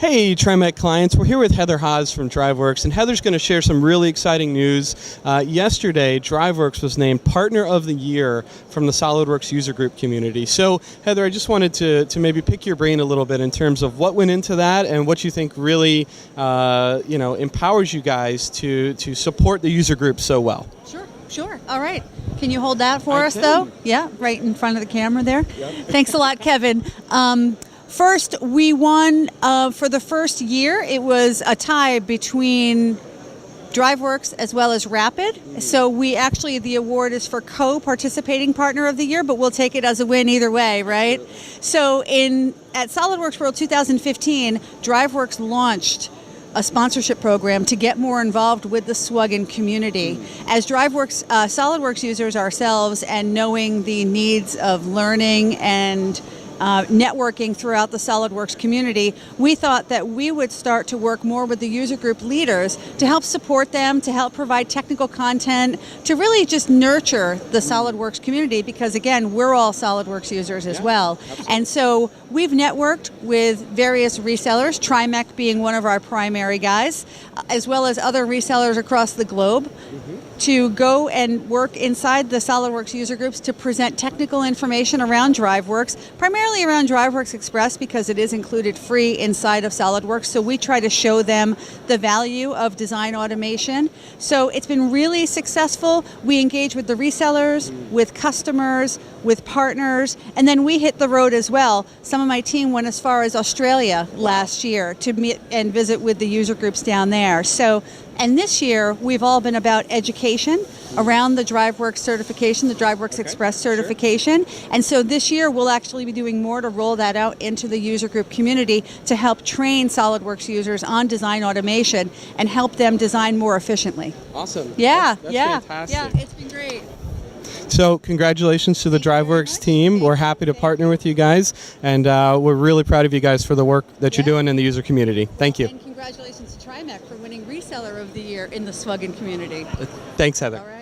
Hey, TriMech clients. We're here with Heather Haas from DriveWorks, and Heather's going to share some really exciting news. Yesterday, DriveWorks was named Partner of the Year from the SOLIDWORKS user group community. So, Heather, I just wanted to maybe pick your brain a little bit in terms of what went into that and what you think really empowers you guys to support the user group so well. Sure. All right. Can you hold that for us, though? Yeah, right in front of the camera there. Yep. Thanks a lot, Kevin. First, we won for the first year. It was a tie between DriveWorks as well as Rapid. So the award is for co-participating Partner of the Year, but we'll take it as a win either way, right? So at SOLIDWORKS World 2015, DriveWorks launched a sponsorship program to get more involved with the SWUGN community. As DriveWorks, SOLIDWORKS users ourselves, and knowing the needs of learning and networking throughout the SOLIDWORKS community, we thought that we would start to work more with the user group leaders to help support them, to help provide technical content, to really just nurture the SOLIDWORKS community, because again, we're all SOLIDWORKS users as well. Absolutely. And so we've networked with various resellers, TriMech being one of our primary guys, as well as other resellers across the globe, to go and work inside the SOLIDWORKS user groups to present technical information around DriveWorks, primarily around DriveWorks Express because it is included free inside of SOLIDWORKS, so we try to show them the value of design automation. So it's been really successful. We engage with the resellers, with customers, with partners, and then we hit the road as well. Some of my team went as far as Australia last year to meet and visit with the user groups down there. And this year, we've all been about education around the DriveWorks certification, the DriveWorks Express certification. Sure. And so this year, we'll actually be doing more to roll that out into the user group community to help train SOLIDWORKS users on design automation and help them design more efficiently. Awesome. Yeah, that's fantastic. Yeah, it's been great. So congratulations to the DriveWorks team. We're happy to partner with you guys, and we're really proud of you guys for the work that you're doing in the user community. Thank you. And congratulations to TriMech for winning Reseller of the Year in the SWUGN community. Thanks, Heather. All right.